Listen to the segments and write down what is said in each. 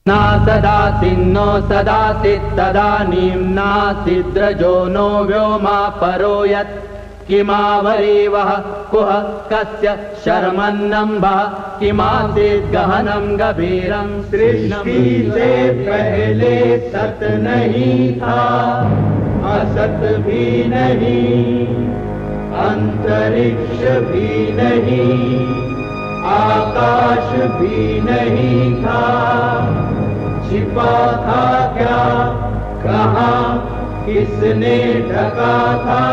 ना सदासिन्नो सदासित्तदानीं नासिद्रजो नो व्योमा परो यत् किमावरीवः कुह कस्य शर्मन्नम्भः किमासीत् गहनं गभीरं। सृष्टि से पहले सत नहीं था, असत भी नहीं, अंतरिक्ष भी नहीं, आकाश भी नहीं था। छिपा था क्या, कहाँ, किसने ढका था?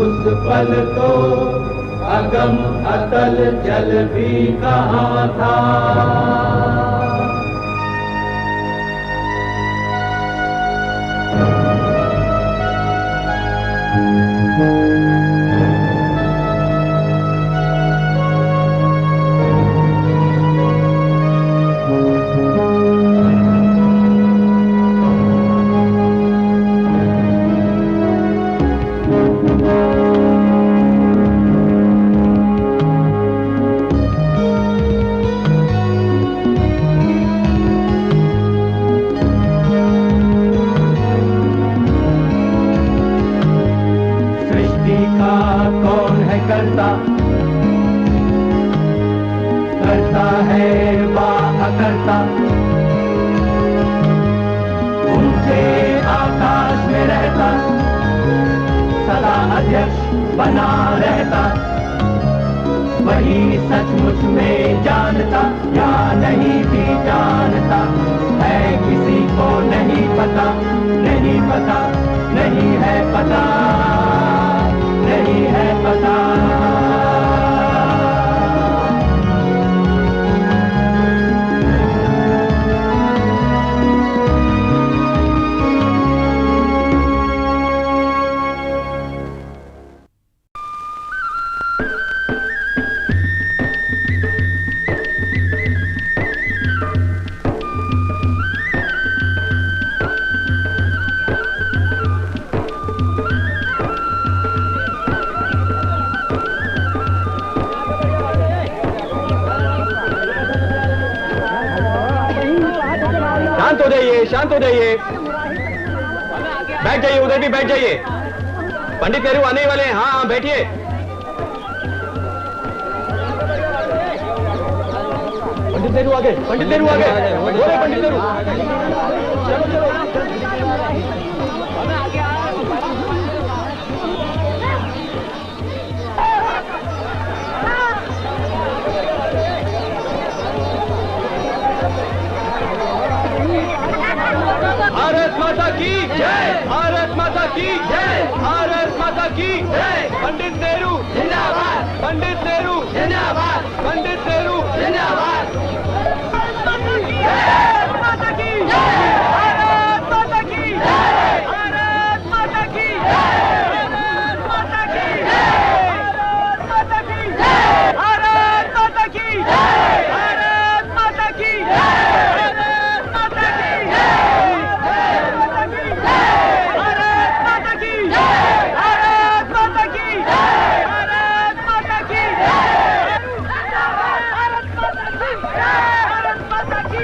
उस पल तो अगम अतल जल भी कहाँ था। करता है वाह करता, ऊंचे आकाश में रहता, सदा अध्यक्ष बना रहता। वही सचमुच में जानता या नहीं भी जानता है, किसी को नहीं पता, नहीं पता, नहीं है पता, नहीं है पता। शांत हो जाइए, बैठ जाइए, उधर भी बैठ जाइए। पंडित नेहरू आने वाले हैं। हाँ हाँ बैठिए। पंडित नेहरू आगे, पंडित नेहरू आगे, बोले पंडित नेहरू। चलो चलो। भारत माता की जय, भारत माता की जय, भारत माता की जय। पंडित नेहरू जिंदाबाद, पंडित नेहरू जिंदाबाद, पंडित नेहरू जिंदाबाद। भारत माता की जय, भारत माता की जय, भारत माता की जय, भारत माता की जय, भारत माता की जय, भारत माता की जय, भारत माता की जय।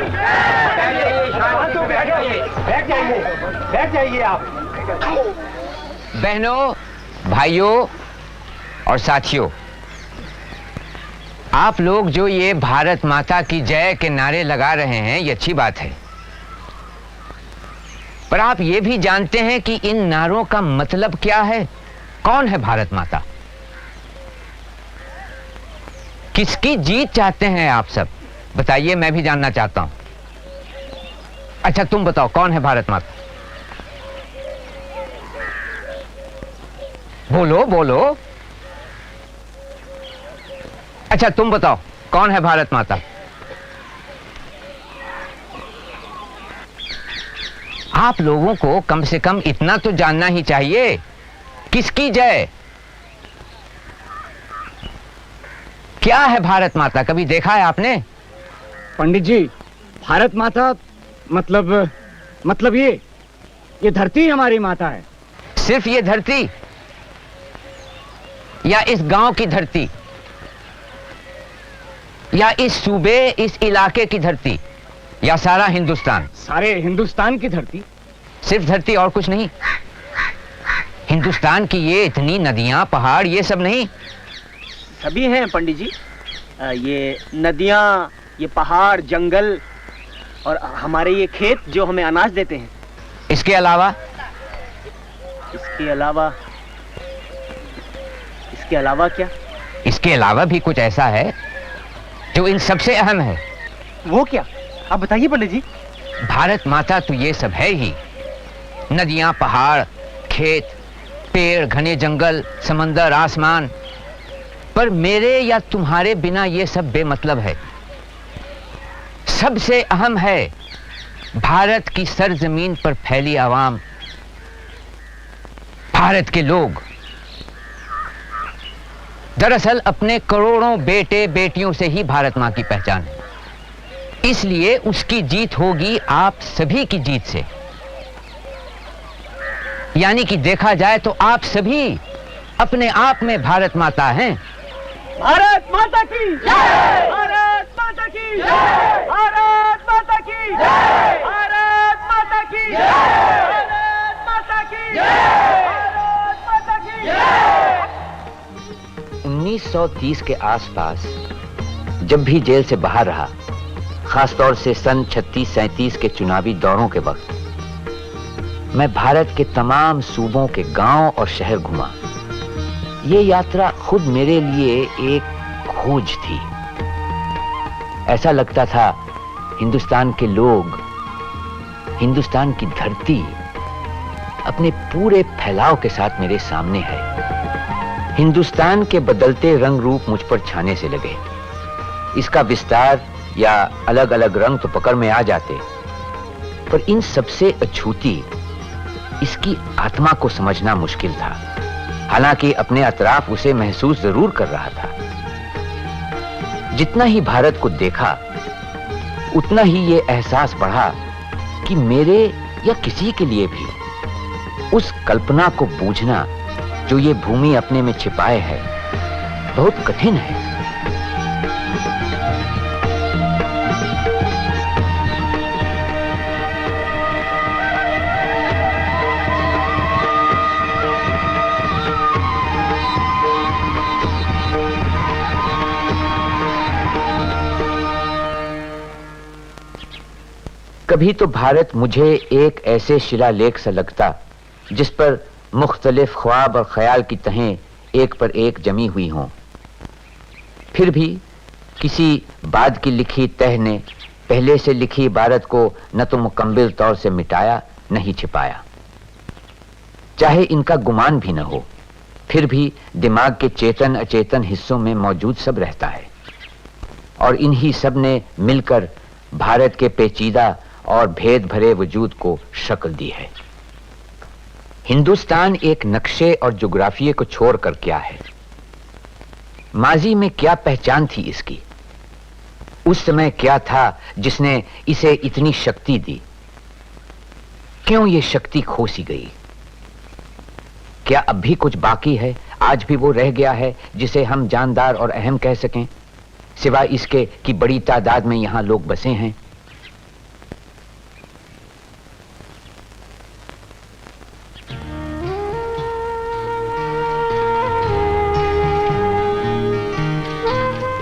बैठ जाइए आप। बहनों, भाइयों और साथियों, आप लोग जो ये भारत माता की जय के नारे लगा रहे हैं, ये अच्छी बात है। पर आप ये भी जानते हैं कि इन नारों का मतलब क्या है? कौन है भारत माता? किसकी जीत चाहते हैं आप सब? बताइए, मैं भी जानना चाहता हूं। अच्छा तुम बताओ, कौन है भारत माता? बोलो बोलो। अच्छा तुम बताओ, कौन है भारत माता? आप लोगों को कम से कम इतना तो जानना ही चाहिए, किसकी जय? क्या है भारत माता? कभी देखा है आपने? पंडित जी, भारत माता मतलब ये धरती हमारी माता है। सिर्फ ये धरती या इस गांव की धरती या इस सूबे, इस इलाके की धरती? या सारा हिंदुस्तान? सारे हिंदुस्तान की धरती। सिर्फ धरती और कुछ नहीं? हिंदुस्तान की ये इतनी नदियां, पहाड़, ये सब नहीं? सभी हैं पंडित जी। ये नदियां, ये पहाड़, जंगल और हमारे ये खेत जो हमें अनाज देते हैं। इसके अलावा? इसके अलावा क्या? इसके अलावा भी कुछ ऐसा है जो इन सबसे अहम है। वो क्या? आप बताइए पंडित जी। भारत माता तो ये सब है ही। नदियां, पहाड़, खेत, पेड़, घने जंगल, समंदर, आसमान। पर मेरे या तुम्हारे बिना ये सब बेमतलब है। सबसे अहम है भारत की सरजमीन पर फैली आवाम, भारत के लोग। दरअसल अपने करोड़ों बेटे बेटियों से ही भारत मां की पहचान है। इसलिए उसकी जीत होगी आप सभी की जीत से। यानी कि देखा जाए तो आप सभी अपने आप में भारत माता हैं। भारत माता की जय! भारत माता की जय! भारत माता की जय! भारत माता की जय! भारत माता की जय! भारत माता की जय! 1930 के आसपास जब भी जेल से बाहर रहा, खासतौर से सन 36-37 के चुनावी दौरों के वक्त, मैं भारत के तमाम सूबों के गांव और शहर घुमा। ये यात्रा खुद मेरे लिए एक खोज थी। ऐसा लगता था हिंदुस्तान के लोग, हिंदुस्तान की धरती अपने पूरे फैलाव के साथ मेरे सामने है। हिंदुस्तान के बदलते रंग रूप मुझ पर छाने से लगे। इसका विस्तार या अलग अलग रंग तो पकड़ में आ जाते, पर इन सबसे अछूती इसकी आत्मा को समझना मुश्किल था। हालांकि अपने अतराफ उसे महसूस जरूर कर रहा था। जितना ही भारत को देखा, उतना ही ये एहसास बढ़ा कि मेरे या किसी के लिए भी उस कल्पना को बूझना जो ये भूमि अपने में छिपाए है, बहुत कठिन है। कभी तो भारत मुझे एक ऐसे शिलालेख सा लगता जिस पर मुख्तलिफ ख्वाब और ख्याल की तहें एक पर एक जमी हुई हों। फिर भी किसी बाद की लिखी तह ने पहले से लिखी इबारत को न तो मुकम्मल तौर से मिटाया, न ही छिपाया। चाहे इनका गुमान भी न हो, फिर भी दिमाग के चेतन अचेतन हिस्सों में मौजूद सब रहता है, और इन्हीं सब ने मिलकर भारत के पेचीदा और भेद भरे वजूद को शक्ल दी है। हिंदुस्तान एक नक्शे और जोग्राफिये को छोड़कर क्या है? माजी में क्या पहचान थी इसकी? उस समय क्या था जिसने इसे इतनी शक्ति दी? क्यों ये शक्ति खो सी गई? क्या अब भी कुछ बाकी है? आज भी वो रह गया है जिसे हम जानदार और अहम कह सकें, सिवाय इसके कि बड़ी तादाद में यहां लोग बसे हैं?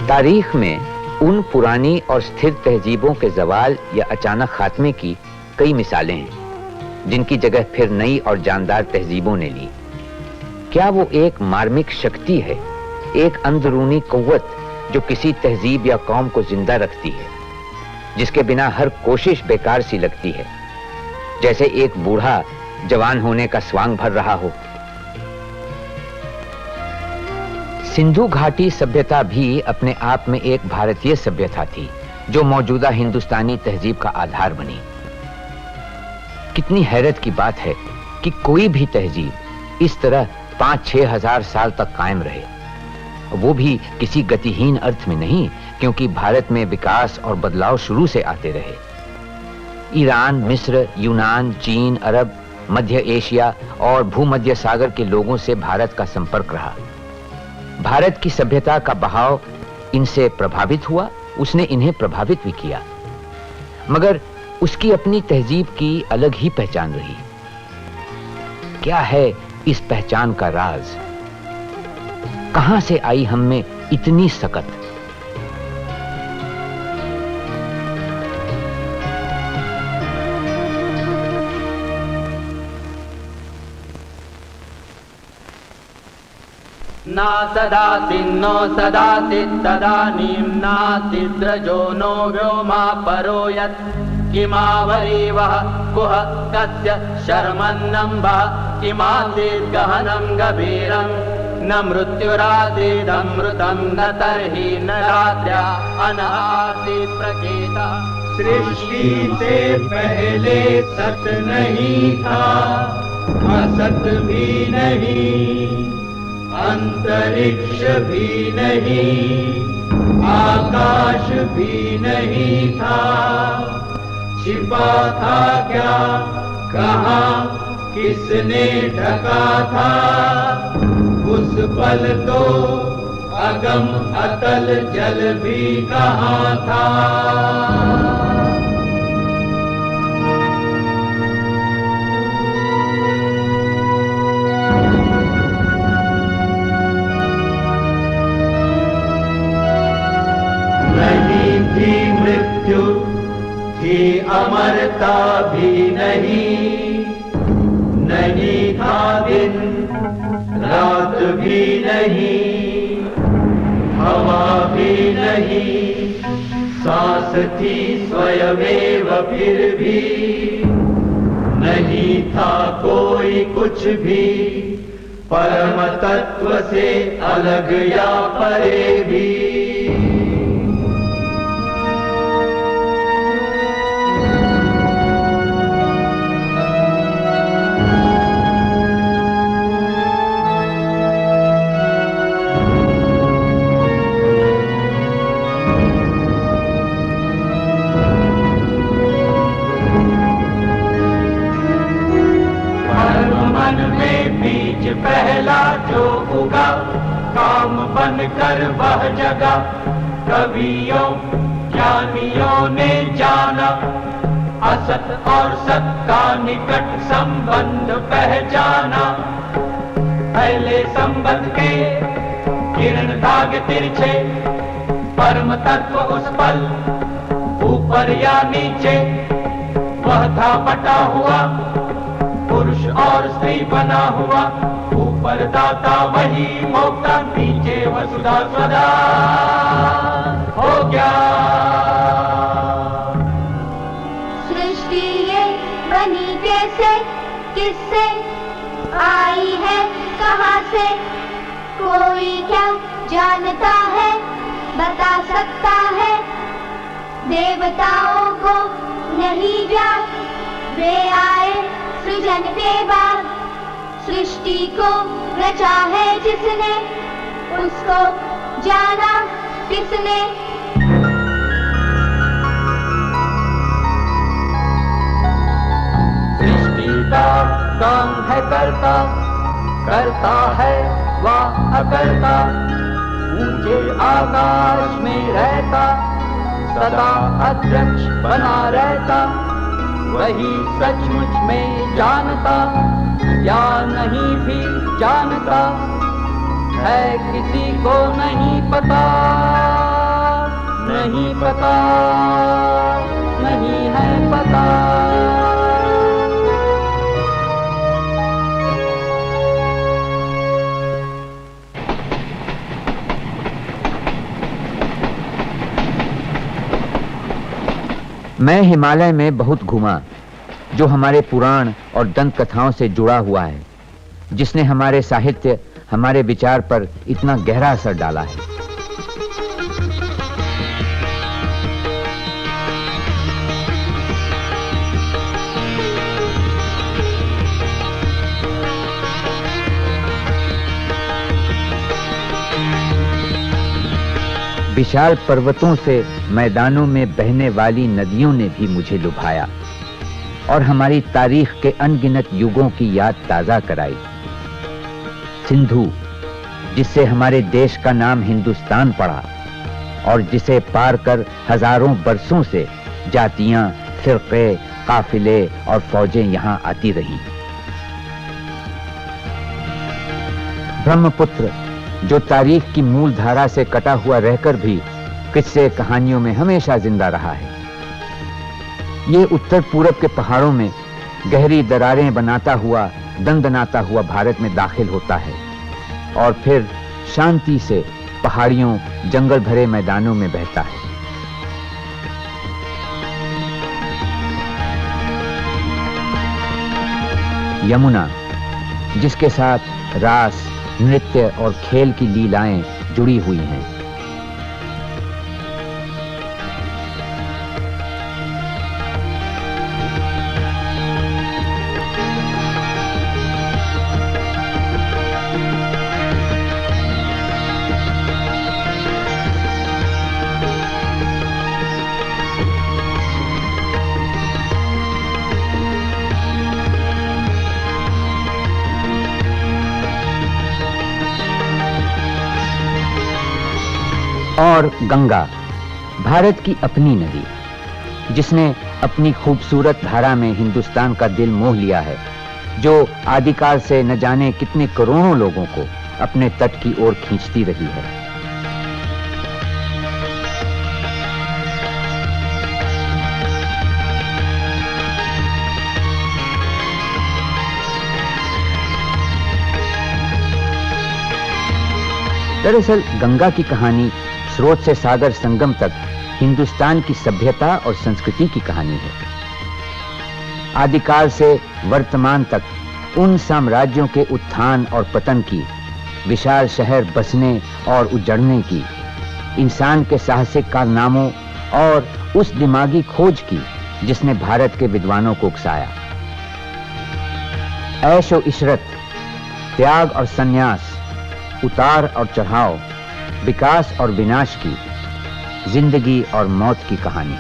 तारीख में उन पुरानी और स्थिर तहजीबों के जवाल या अचानक खात्मे की कई मिसालें हैं, जिनकी जगह फिर नई और जानदार तहजीबों ने ली। क्या वो एक मार्मिक शक्ति है, एक अंदरूनी कुव्वत जो किसी तहजीब या कौम को जिंदा रखती है, जिसके बिना हर कोशिश बेकार सी लगती है, जैसे एक बूढ़ा जवान होने का स्वांग भर रहा हो? सिंधु घाटी सभ्यता भी अपने आप में एक भारतीय सभ्यता थी जो मौजूदा हिंदुस्तानी तहजीब का आधार बनी। कितनी हैरत की बात है कि कोई भी तहजीब इस तरह 5-6 हजार साल तक कायम रहे, वो भी किसी गतिहीन अर्थ में नहीं, क्योंकि भारत में विकास और बदलाव शुरू से आते रहे। ईरान, मिस्र, यूनान, चीन, अरब, मध्य एशिया और भूमध्य सागर के लोगों से भारत का संपर्क रहा। भारत की सभ्यता का बहाव इनसे प्रभावित हुआ, उसने इन्हें प्रभावित भी किया। मगर उसकी अपनी तहजीब की अलग ही पहचान रही। क्या है इस पहचान का राज? कहां से आई हम में इतनी सकत? ना सदासिन्नो सदासित्तदानीं नासिद्रजो नो व्योमा परो यत् किमावरीवः कुह कस्य शर्मन्नम्बः किमासीत् गहनं गभीरं न मृत्युरासीदमृतं न तर्हि न रात्र्या अनासीत् प्रकेता। सृष्टि से पहले सत नहीं था, असत भी नहीं, अंतरिक्ष भी नहीं, आकाश भी नहीं था। छिपा था क्या, कहाँ, किसने ढका था? उस पल तो अगम अतल जल भी कहाँ था। नहीं थी मृत्यु, थी अमरता भी नहीं, नहीं था दिन रात भी नहीं, हवा भी नहीं, सांस थी स्वयमेव फिर भी नहीं था कोई कुछ भी, परम तत्व से अलग या परे भी। पहला जो उगा काम बनकर वह जगा, कवियों ज्ञानियों ने जाना, असत और सत का निकट संबंध पहचाना। पहले संबंध के किरण धागे तिरछे, परम तत्व उस पल ऊपर या नीचे, वह था बटा हुआ पुरुष और स्त्री बना हुआ, ऊपर दाता वही भोक्ता, नीचे वसुधा सदा हो गया। सृष्टि ये बनी कैसे, किससे आई है, कहां से? कोई क्या जानता है, बता सकता है? देवताओं को नहीं ज्ञात, वे आए सृजन के बाद। सृष्टि को रचा है जिसने, उसको जाना किसने? सृष्टि का काम है करता, करता है वह अकर्ता, ऊंचे आकाश में रहता, सदा अध्यक्ष बना रहता, वही सचमुच में जानता या नहीं भी जानता है, किसी को नहीं पता, नहीं पता, नहीं है पता। मैं हिमालय में बहुत घूमा, जो हमारे पुराण और दंत कथाओं से जुड़ा हुआ है, जिसने हमारे साहित्य, हमारे विचार पर इतना गहरा असर डाला है। विशाल पर्वतों से मैदानों में बहने वाली नदियों ने भी मुझे लुभाया और हमारी तारीख के अनगिनत युगों की याद ताजा कराई। सिंधु, जिससे हमारे देश का नाम हिंदुस्तान पड़ा और जिसे पार कर हजारों बरसों से जातियां, फिरके, काफिले और फौजें यहां आती रही। ब्रह्मपुत्र, जो तारीख की मूल धारा से कटा हुआ रहकर भी किस्से कहानियों में हमेशा जिंदा रहा है, ये उत्तर पूरब के पहाड़ों में गहरी दरारें बनाता हुआ, दंदनाता हुआ भारत में दाखिल होता है और फिर शांति से पहाड़ियों, जंगल भरे मैदानों में बहता है। यमुना, जिसके साथ रास, नृत्य और खेल की लीलाएं जुड़ी हुई हैं। और गंगा, भारत की अपनी नदी, जिसने अपनी खूबसूरत धारा में हिंदुस्तान का दिल मोह लिया है, जो आदिकाल से न जाने कितने करोड़ों लोगों को अपने तट की ओर खींचती रही है। दरअसल गंगा की कहानी स्रोत से सागर संगम तक हिंदुस्तान की सभ्यता और संस्कृति की कहानी है। आदिकाल से वर्तमान तक उन साम्राज्यों के उत्थान और पतन की, विशाल शहर बसने और उजड़ने की, इंसान के साहसिक कारनामों और उस दिमागी खोज की जिसने भारत के विद्वानों को उकसाया। ऐश और इशरत, त्याग और संन्यास, उतार और चढ़ाव, विकास और विनाश की, जिंदगी और मौत की कहानी।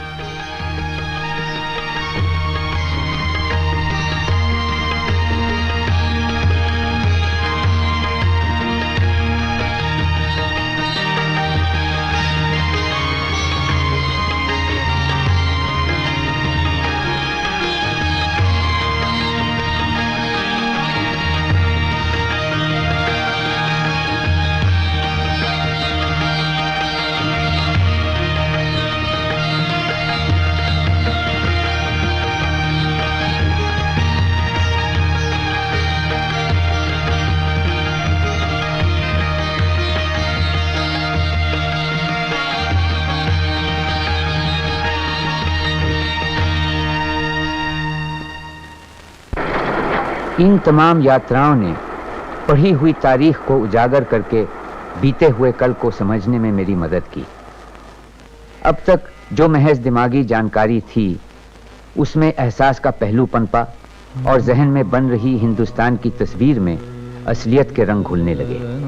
इन तमाम यात्राओं ने पढ़ी हुई तारीख को उजागर करके बीते हुए कल को समझने में मेरी मदद की। अब तक जो महज दिमागी जानकारी थी, उसमें एहसास का पहलू पनपा और जहन में बन रही हिंदुस्तान की तस्वीर में असलियत के रंग घुलने लगे।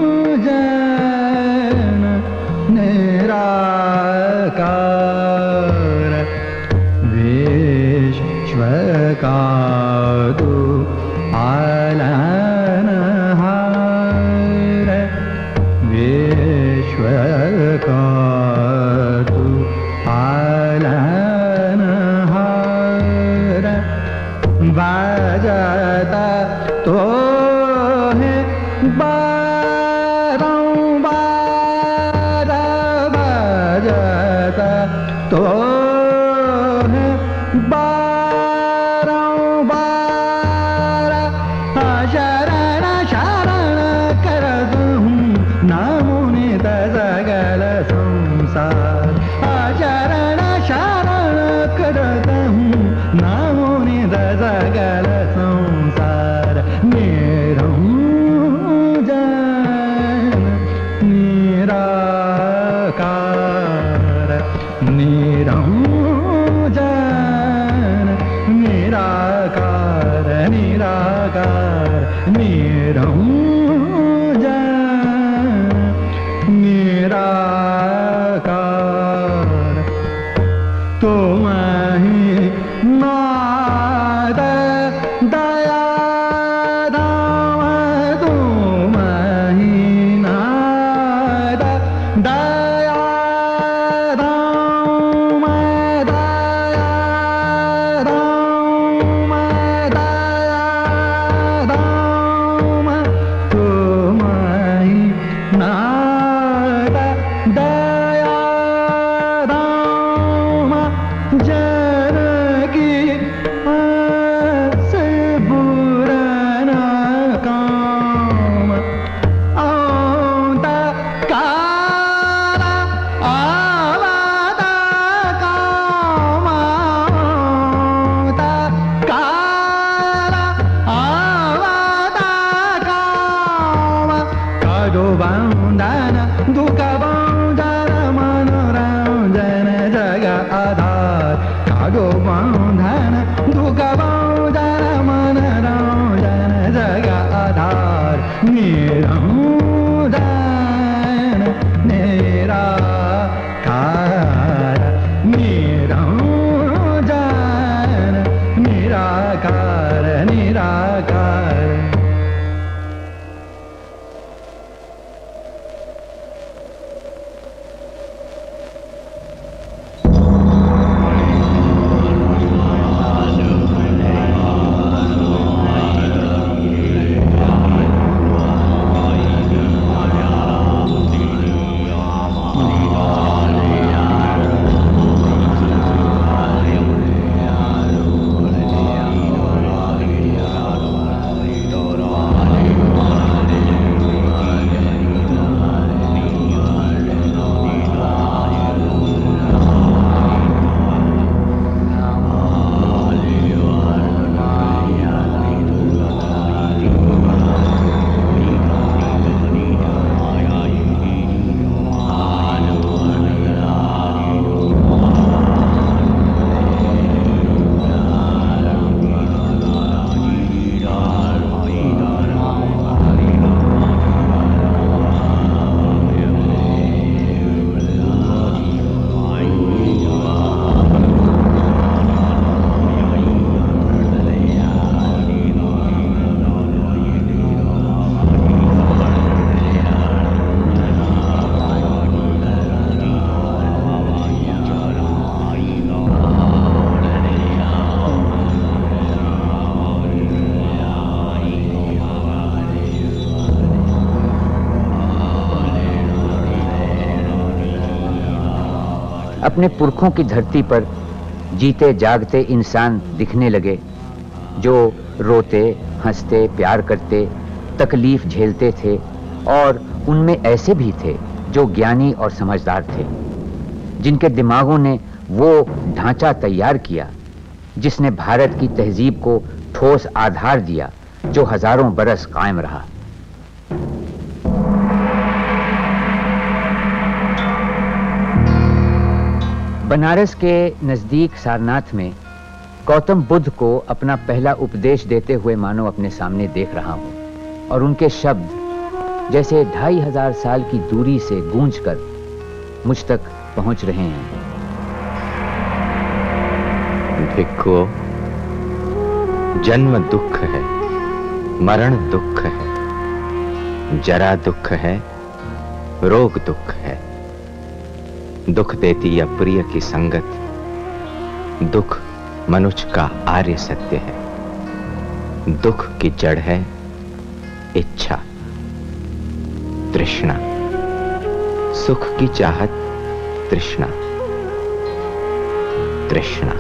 निरंजन निराकार विश्व का तू पालनहार विश्व का तू पालनहार बजता तो है बारंबार बजता तो है बारंबार शरण शरण करत हूँ नमो नित सकल संसार शरण शरण करत हूँ नमो नित सकल संसार निरंजन निराकार निरंजन निराकार निराकार निरंजन निराकार तुम ही नाद दया धाम तुम ही नाद दया धाम दया धाम दया धाम तुम ही नाद दया धाम जनकी से बुरा न काम औंदा काला आवादा काम औंदा काला आवादा काम कादो बंधन दुख बंधन मनोरंजन जग आधार कादो बंधन दुख बंधन मनोरंजन जग आधार निरंजन निराकार निरंजन निराकार निराकार अपने पुरखों की धरती पर जीते जागते इंसान दिखने लगे जो रोते हंसते प्यार करते तकलीफ झेलते थे, और उनमें ऐसे भी थे जो ज्ञानी और समझदार थे, जिनके दिमागों ने वो ढांचा तैयार किया जिसने भारत की तहजीब को ठोस आधार दिया जो हजारों बरस कायम रहा। बनारस के नजदीक सारनाथ में गौतम बुद्ध को अपना पहला उपदेश देते हुए मानो अपने सामने देख रहा हूं, और उनके शब्द जैसे 2500 साल की दूरी से गूंजकर मुझ तक पहुंच रहे हैं। भिक्खुओ, जन्म दुख है, मरण दुख है, जरा दुख है, रोग दुख है। दुख देती अप्रिय की संगत, दुख मनुष्य का आर्य सत्य है। दुख की जड़ है इच्छा, तृष्णा। सुख की चाहत तृष्णा, तृष्णा।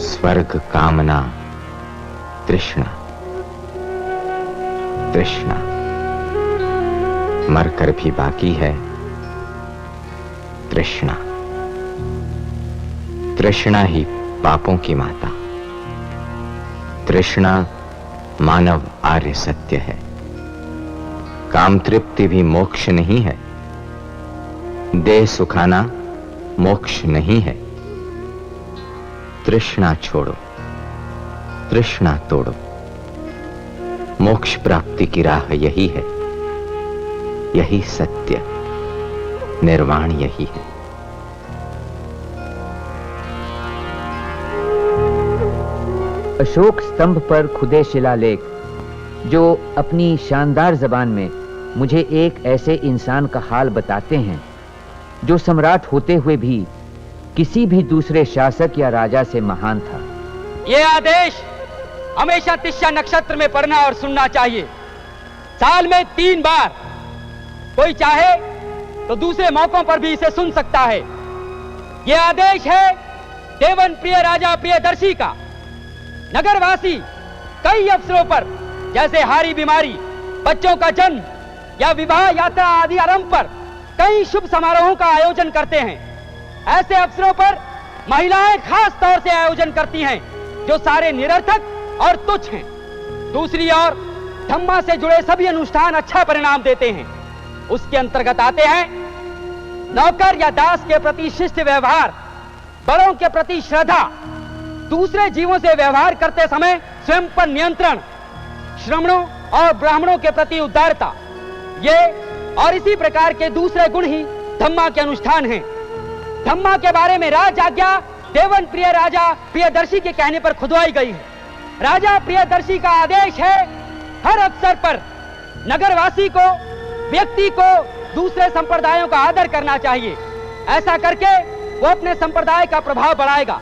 स्वर्ग कामना तृष्णा, तृष्णा। मरकर भी बाकी है तृष्णा। तृष्णा ही पापों की माता। तृष्णा मानव आर्य सत्य है। काम तृप्ति भी मोक्ष नहीं है। देह सुखाना मोक्ष नहीं है। तृष्णा छोड़ो, तृष्णा तोड़ो। मोक्ष प्राप्ति की राह यही है, यही सत्य, निर्वाण यही है। अशोक स्तंभ पर खुदे शिलालेख जो अपनी शानदार जबान में मुझे एक ऐसे इंसान का हाल बताते हैं जो सम्राट होते हुए भी किसी भी दूसरे शासक या राजा से महान था। ये आदेश हमेशा तिष्या नक्षत्र में पढ़ना और सुनना चाहिए। साल में 3 बार। कोई चाहे तो दूसरे मौकों पर भी इसे सुन सकता है। ये आदेश है देवन प्रिय राजा प्रियदर्शी का। नगरवासी कई अवसरों पर जैसे हारी बीमारी, बच्चों का जन्म या विवाह यात्रा आदि आरंभ पर कई शुभ समारोहों का आयोजन करते हैं। ऐसे अवसरों पर महिलाएं खास तौर से आयोजन करती हैं जो सारे निरर्थक और तुच्छ हैं। दूसरी ओर धम्मा से जुड़े सभी अनुष्ठान अच्छा परिणाम देते हैं। उसके अंतर्गत आते हैं नौकर या दास के प्रति शिष्ट व्यवहार, बड़ों के प्रति श्रद्धा, दूसरे जीवों से व्यवहार करते समय स्वयं पर नियंत्रण, श्रमणों और ब्राह्मणों के प्रति उदारता। ये और इसी प्रकार के दूसरे गुण ही धम्मा के अनुष्ठान हैं। धम्मा के बारे में राज आज्ञा देवन प्रिय राजा प्रियदर्शी के कहने पर खुदवाई गई है। राजा प्रियदर्शी का आदेश है हर अवसर पर नगरवासी को, व्यक्ति को दूसरे संप्रदायों का आदर करना चाहिए। ऐसा करके वो अपने संप्रदाय का प्रभाव बढ़ाएगा।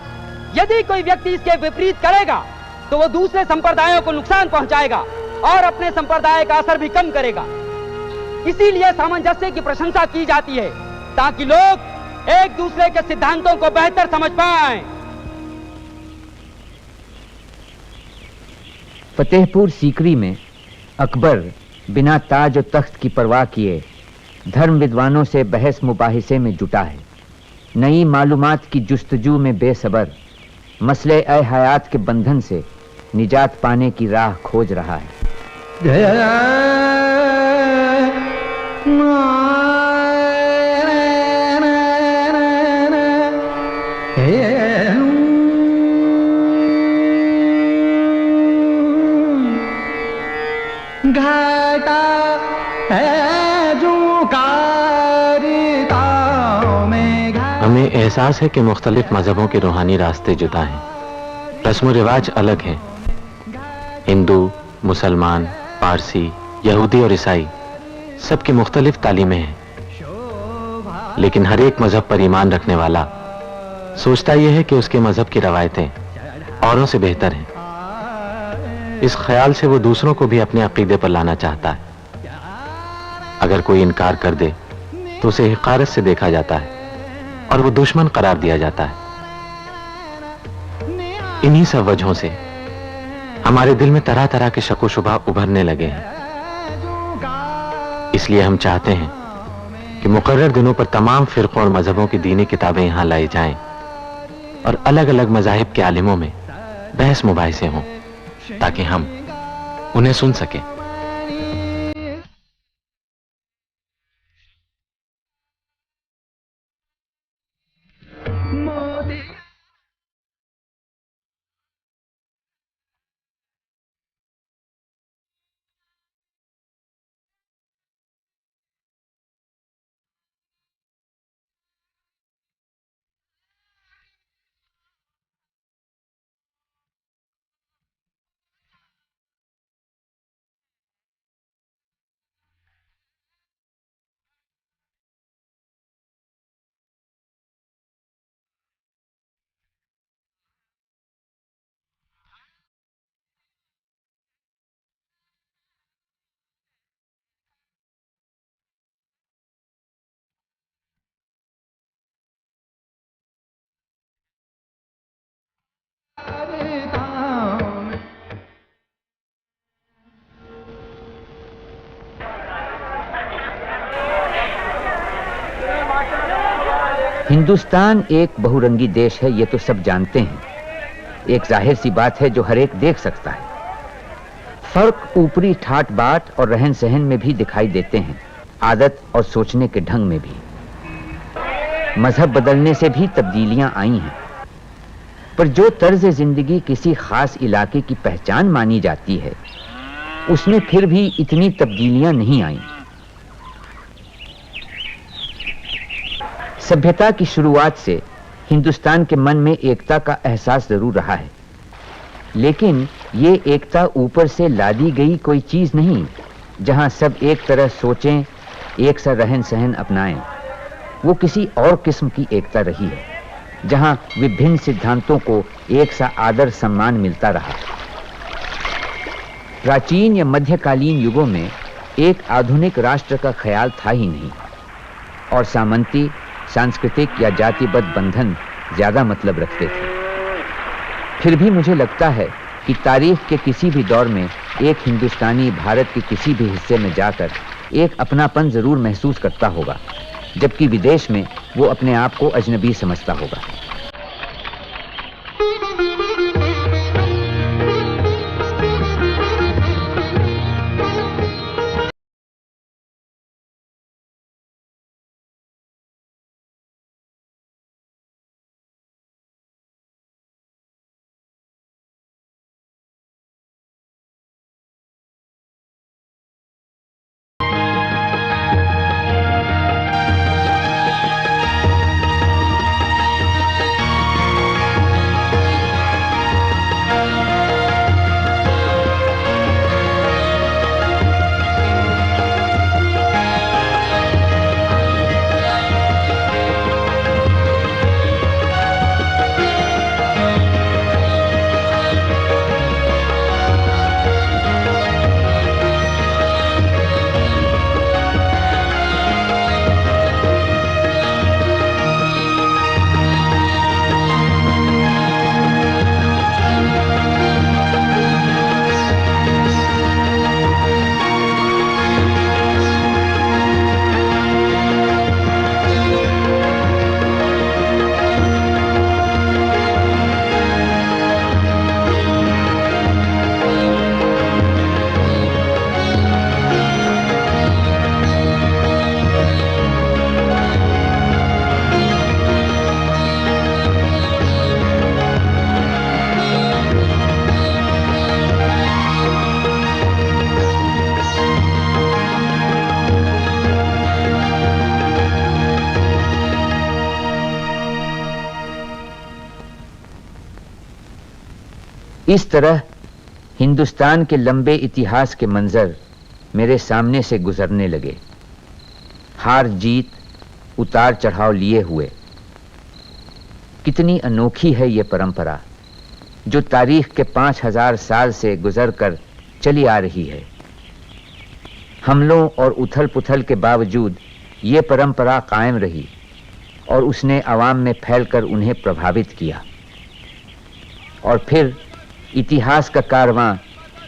यदि कोई व्यक्ति इसके विपरीत करेगा तो वो दूसरे संप्रदायों को नुकसान पहुंचाएगा और अपने संप्रदाय का असर भी कम करेगा। इसीलिए सामंजस्य की प्रशंसा की जाती है ताकि लोग एक दूसरे के सिद्धांतों को बेहतर समझ पाएं। फतेहपुर सीकरी में अकबर बिना ताज और तख्त की परवाह किए धर्म विद्वानों से बहस मुबाहिसे में जुटा है। नई मालूमात की जुस्तजू में बेसबर मसले ए हयात के बंधन से निजात पाने की राह खोज रहा है। घाटा हमें एहसास है कि मुख्तलिफ मजहबों के रूहानी रास्ते जुदा हैं, रस्म रिवाज अलग हैं। हिंदू, मुसलमान, पारसी, यहूदी और ईसाई सबकी मुख्तलिफ तालीमें हैं, लेकिन हर एक मजहब पर ईमान रखने वाला सोचता यह है कि उसके मजहब की रवायतें औरों से बेहतर हैं। इस ख्याल से वो दूसरों को भी अपने अकीदे पर लाना चाहता है। अगर कोई इनकार कर दे तो उसे हिकारत से देखा जाता है और वो दुश्मन करार दिया जाता है। इन्हीं सब वजहों से हमारे दिल में तरह तरह के शक व शुबा उभरने लगे हैं। इसलिए हम चाहते हैं कि मुकर्रर दिनों पर तमाम फिरकों और मजहबों की दीनी किताबें यहां लाई जाएं और अलग अलग मजाहिब के आलिमों में बहस मुबाहिसे हों ताकि हम उन्हें सुन सकें। हिंदुस्तान एक बहुरंगी देश है, ये तो सब जानते हैं। एक जाहिर सी बात है जो हर एक देख सकता है। फर्क ऊपरी ठाट बाट और रहन सहन में भी दिखाई देते हैं, आदत और सोचने के ढंग में भी। मजहब बदलने से भी तब्दीलियां आई हैं, पर जो तर्ज जिंदगी किसी खास इलाके की पहचान मानी जाती है, उसमें फिर भी इतनी तब्दीलियां नहीं आई। सभ्यता की शुरुआत से हिंदुस्तान के मन में एकता का एहसास जरूर रहा है, लेकिन ये एकता ऊपर से लादी गई कोई चीज नहीं, जहां सब एक तरह सोचें, एक सा रहन सहन अपनाएं। वो किसी और किस्म की एकता रही है, जहां विभिन्न सिद्धांतों को एक सा आदर सम्मान मिलता रहा। प्राचीन या मध्यकालीन युगों में एक आधुनिक राष्ट्र का ख्याल था ही नहीं, और सामंती, सांस्कृतिक या जातिबद्ध बंधन ज्यादा मतलब रखते थे। फिर भी मुझे लगता है कि तारीख के किसी भी दौर में एक हिंदुस्तानी भारत के किसी भी हिस्से में जाकर एक अपनापन जरूर महसूस करता होगा, जबकि विदेश में वो अपने आप को अजनबी समझता होगा। इस तरह हिंदुस्तान के लंबे इतिहास के मंजर मेरे सामने से गुजरने लगे, हार जीत, उतार चढ़ाव लिए हुए। कितनी अनोखी है ये परंपरा जो तारीख के 5000 साल से गुजर कर चली आ रही है। हमलों और उथल पुथल के बावजूद ये परंपरा कायम रही और उसने अवाम में फैलकर उन्हें प्रभावित किया। और फिर इतिहास का कारवां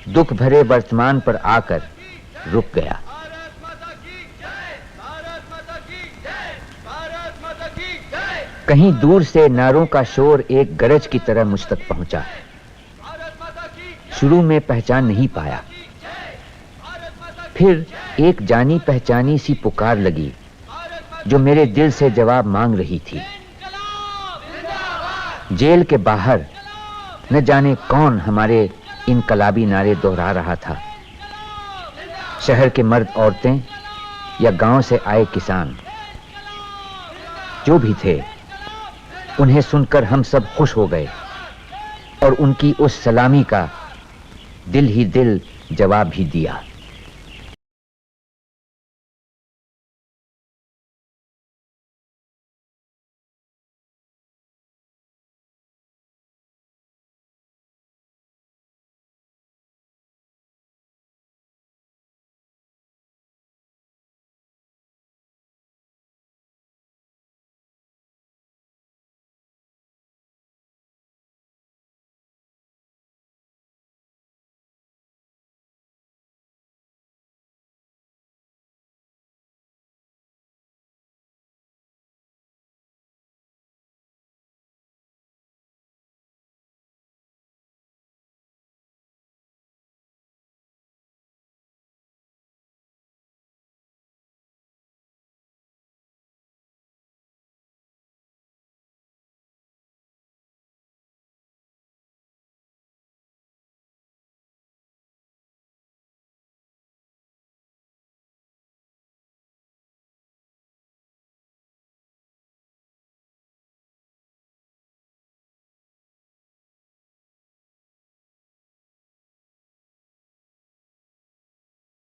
दुख भरे वर्तमान पर आकर रुक गया। कहीं दूर से नारों का शोर एक गरज की तरह मुझ तक पहुंचा। शुरू में पहचान नहीं पाया, फिर एक जानी पहचानी सी पुकार लगी जो मेरे दिल से जवाब मांग रही थी। जेल के बाहर न जाने कौन हमारे इनकलाबी नारे दोहरा रहा था। शहर के मर्द औरतें या गांव से आए किसान, जो भी थे, उन्हें सुनकर हम सब खुश हो गए और उनकी उस सलामी का दिल ही दिल जवाब भी दिया।